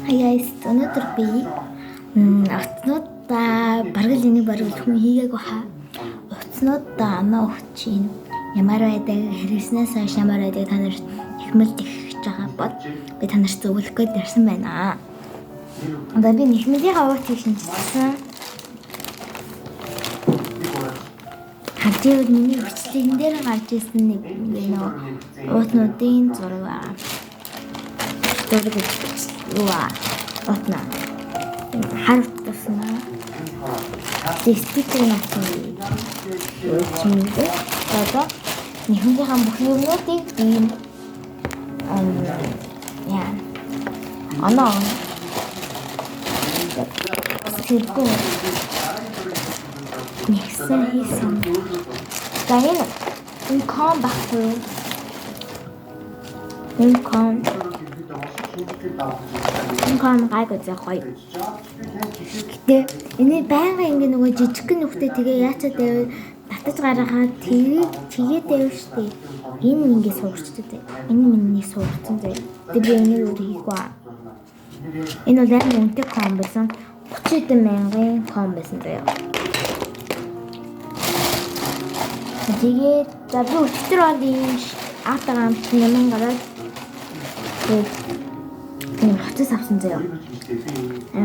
Hi guys, өнөөдөр би утаснуудаа бараг л энийг бараг хүн хийгээгүй хаа. Утаснуудаа оноо өгч чинь ямар байдаг хэрэгснээс хойш ямар байдаг та нарт ихмэлд ихж байгаа бод би та нарт зөвлөх гээд ярьсан байна. Одоо би ихмэлийн хаваа тийш шинжилсэн. Хажууд миний хүчлэгэн дээр гарч ирсэн нэг нөө уутнуудын зураг аа. Уа отна харт тасна стикер натны чимдэ одоо нэгнийхэн бүх юмнуудыг ийм яа оноо сэтгэл нэгсэн хийсэн за энэ ком баггүй энэ ком гайгүй заа гоё. Гэтэ энэ байнга ингэ нөгөө жижигхэн нүхтэй тэгээ яацаад байвал татаж гаргахаа тэгээд байв штэ. Энэ ингэ суурчдаг. Энэ миний суурцсан зэ. Тэгээ би энийг өөр хийхгүй. Энэ бол яг үнэтэй ком байсан. 30 мянган ком байсан заяа. Тэгээд за би өчтөр бол ийм автогам нэмэн гараад хотос авсан заяа.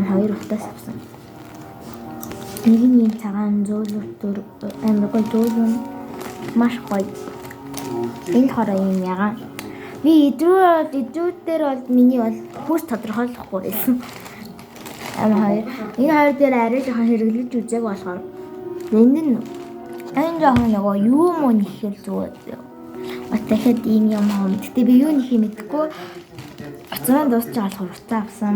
Хоёр хотос авсан. Нэг нь цагаан зөөлөлтөр амиргүй зөөлөн маш гоё. Энэ хороо юм ягаа. Би идрүүдээр бол миний бол хүч тодорхойлохгүй байсан. Хоёр. Энэ хоёр дээр арай жоохон хэрэглэж үзээг болохоор энэ жоохон нөгөө юу мөн ихэл зүгээр. Отоход ийм юм юм. Гэтэ би юу нэх юм мэдэхгүй. Ацраа дуусч байгаа хурцаа авсан.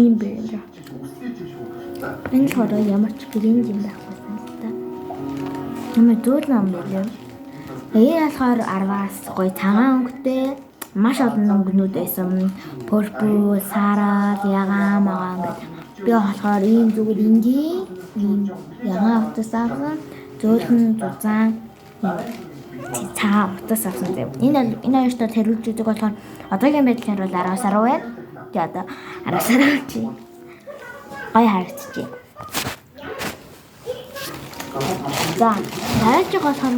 Ийм байна. Энэ хороо ямар ч гэрийн юм байхгүй санагдаа. Ямар зөөл юм бэ? Энэ болохоор 10-аас гоё цагаан өнгөтэй маш олон өнгөнүүд байсан. Пурпур, сарал, ягаан магаан гэдэг. Би болохоор ийм зүгээр ингийн ийм ягаан утас авсан. Зөөлхөн зузаан цаа утас авсан зав. Энэ хоёртоо хэрэглэж үзэх болохоор одоогийн байдлаар бол 10 сар байна. Тэгээ одоо 10 сар чи гой харагдчихэ. За, яаж болохоор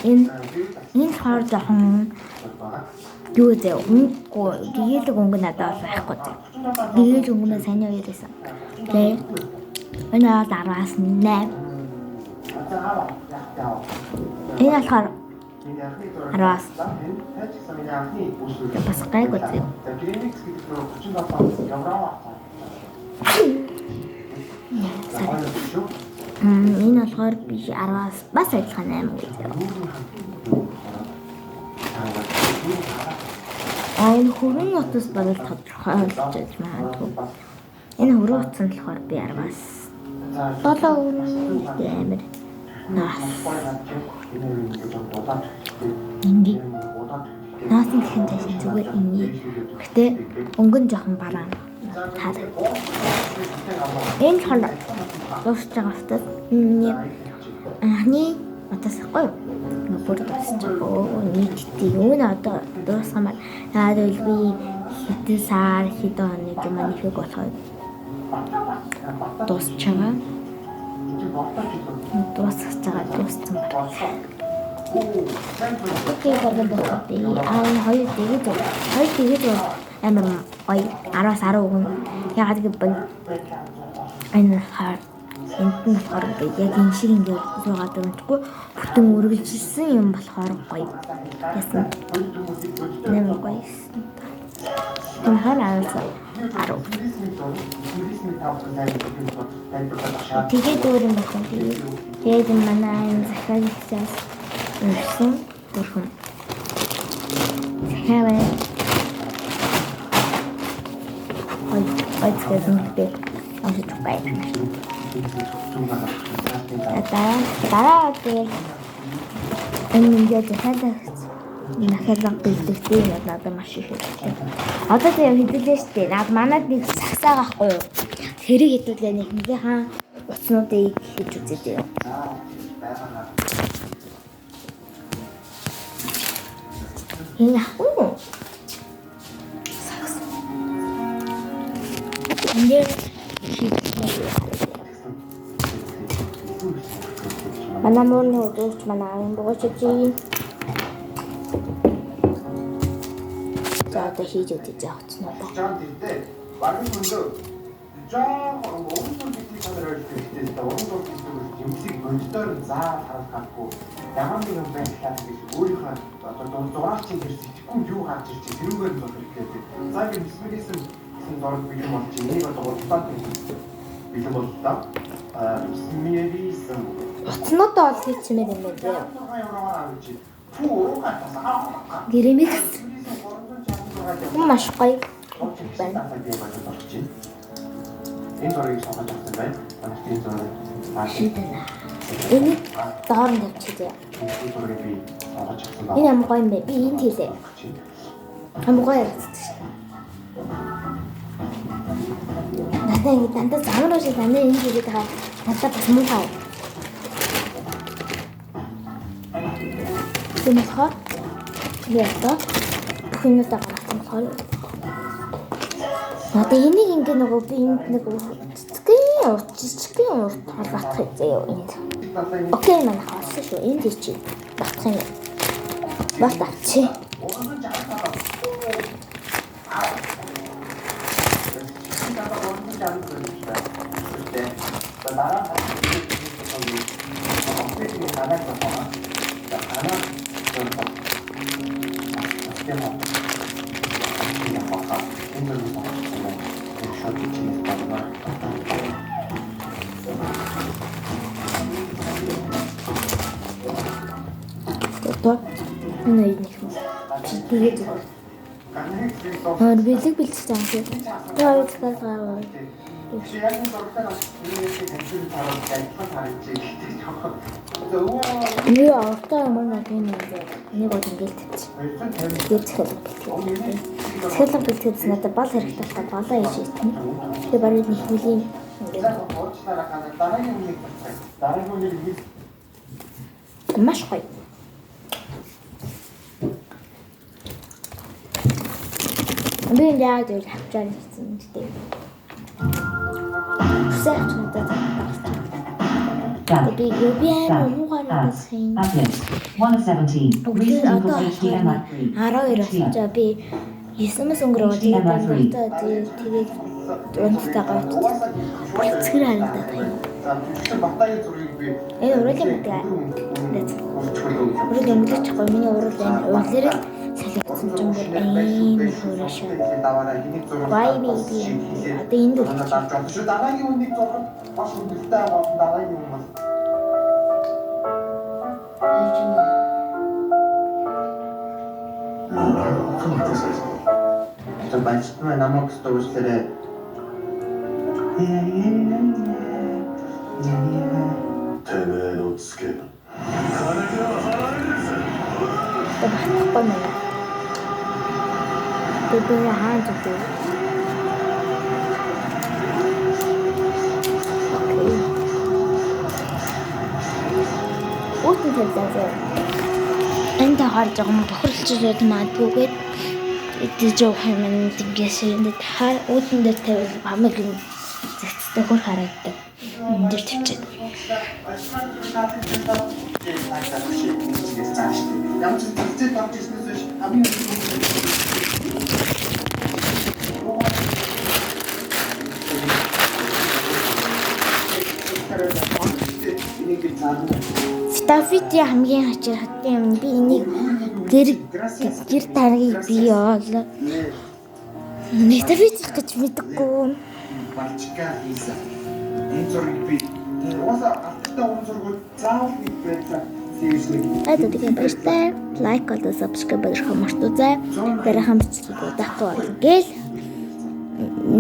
энэ хоор жоохон юу зав. Гэгээлэг өнгө надад байхгүй зав. Гэгээлэг өнгө сайн явуулсан. Тэгээ энэ 10-аас 8. Энэ болохоор 10-аас бас гайгүй зав. Энэ болохоор би 10-аас бас адилхан 8 гэж зав. Энэ хөрөн утас бол тодорхойлж магадгүй. Энэ хөрөн утас нь болохоор би 10-аас 7 амир наас. Инgi. Наасан гэх юм чинь зүгээр инgi. Гэтэ өнгө нь жоохон бараа. Таад. Энэ хол дуусч байгаа хэвээр энэ атасахгүй. Бүр дуусч байгаа. Нийтдээ өнө одоо дуусгамаар. Яагаад гэвэл би хэдэн сар хэдэн хоног юм нэхэг болохоо дуусч байгаа. Дуусгаж байгаа дууссан байна. Окей, баргал хоёр тэгээд амар гоё 10-аас 10 өгөн. Ягаад гэвэл энэ хаар энэ нь болохоор яг энэ шиг ингээд зугаад өгөхгүй бүтэн үргэлжилсэн юм болохоор гоё. Яасан. Нэмэр гоё. Энэ хаар 10. Тэгээд өөр юм байна. Тэгээд манай захиа хийсээс өрсөн бүрхэн. Захиа байцгаасантэй амжиж байна. Дараа тэгээд энэ ингээд захиалаа нахалган бэлдэгтэй надад маш их хэрэгтэй. Одоо тэгээд хэдүүлээ штэ. Наад манад нэг сагсаа гахгүй юу? Тэрийг хэдүүлээ нэг нэгэн утаснуудыг хийж үзээ. Энэ Энд манай мөрний өдөрч манай арын бууж ижээ. За одоо хийж үтэж явцсан уу та. Баруун өндөө жаа өөрөөр хэлбэл камераар хэрэгтэй өөрөөр хэлбэл юмсыг боддоор зааж харах гахгүй ямар нэгэн байдлаар гэж өөрийнхөө одоо дугаарчийн хэрэгсэхгүй юу гарч ирж тэрүүгээр нь болох хэрэгтэй. За ингэ бисмилсэн дорог бэлэн болж энийг одоо удаад бэлэн боллоо. Бисмилсэн Утснуудаа ол хийчмээр юм байна. Гэрэмэс маш гоё байна. Энэ зургийг сонгож авсан байна. Энэ зургийг Шийдэнэ. Энийг доор нь тавьчихъя. энэ зургийг би сонгож авсан байна. Энэ ямар гоё юм бэ? Би энд хийлээ. Амар гоё ярагдчих. Надаа ингэ дандаа замруу шиг дандаа энэ хийгээд байгаа. Надаа бас муухай. Энэ хаа? Яа, бүх юмудаа гаргасан болохоор. Надаа энийг ингэ нөгөө би энд нэг цэцгийн урт халаах заяа энд. Окей манай хаалсан шүү. Энд чи багцсан юм. Багт авчи. Одоо энэ нэг юм. Тэгээд бэлэг бэлдэж байгаа юм. Яа үзэх гоо. Юу авто юм аа гэнэ. Нэг бол ингээл тавьчих. Тэгээд цэцгэлэг бэлтгэж надад бал хэрэгтэй болохоор балаа хийж ийтэн. Тэгээд барыг нэг хүлийн маш гоё. Би яг л хавчаар ирсэн юм дээ. Сэт надад Done. би муугаар байсан. Uplift. 1 of 17. Reasonable HDMI 3. 12 очоо би 9-өөс өнгөрөө тэгээд дундтайгаа цэцгэр харагдаад байна. Батагийн зургийг би Энэ уралын мэтгэ. Урал өнгөлөхгүй миний урал энэ уралэрэг салгицсан ч юм бол ийм хөөрөш. Бай би одоо энд үл. дараагийн үнийг зураг маш хүндэлтэй болон дараагийн юм бол 저 맛있으면 나먹었어 오실래? 대매로 쓰게. Тэг болохгүй мэн. Тэг хааж өгөө. Уутан тавьлаа. Энд харж байгаа юм тохирлж магадгүйгээд идэж явах юм тэнгээс энэ та үүдэн дээр тавил хамаг юм зэгцтэй хөр харагддаг. Энд дээр тавьчих. 양쪽 둘째 딱 있으면서 아무 Стафити хамгийн хачир хатсан юм. Би энийг гэр даргийг бий оол. Стафити гэж мэдгүй. мальчика Лиза. Энэ зургийг би уусаа автаа унзургууд заавал нэг байцаа сэвэрлэг. Это тэгээ баяртай. Лайк болоо subscribe болох мартуузай. Дараахан бичлэг удахгүй болно гээл.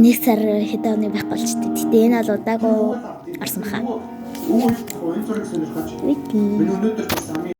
Нэг сар хэдэн оны байх болж тээ. Гэтэ энэ бол удаагүй орсон баха. Өө энэ зургийг сонирхож. Үгүй. Би өнөөдөр бас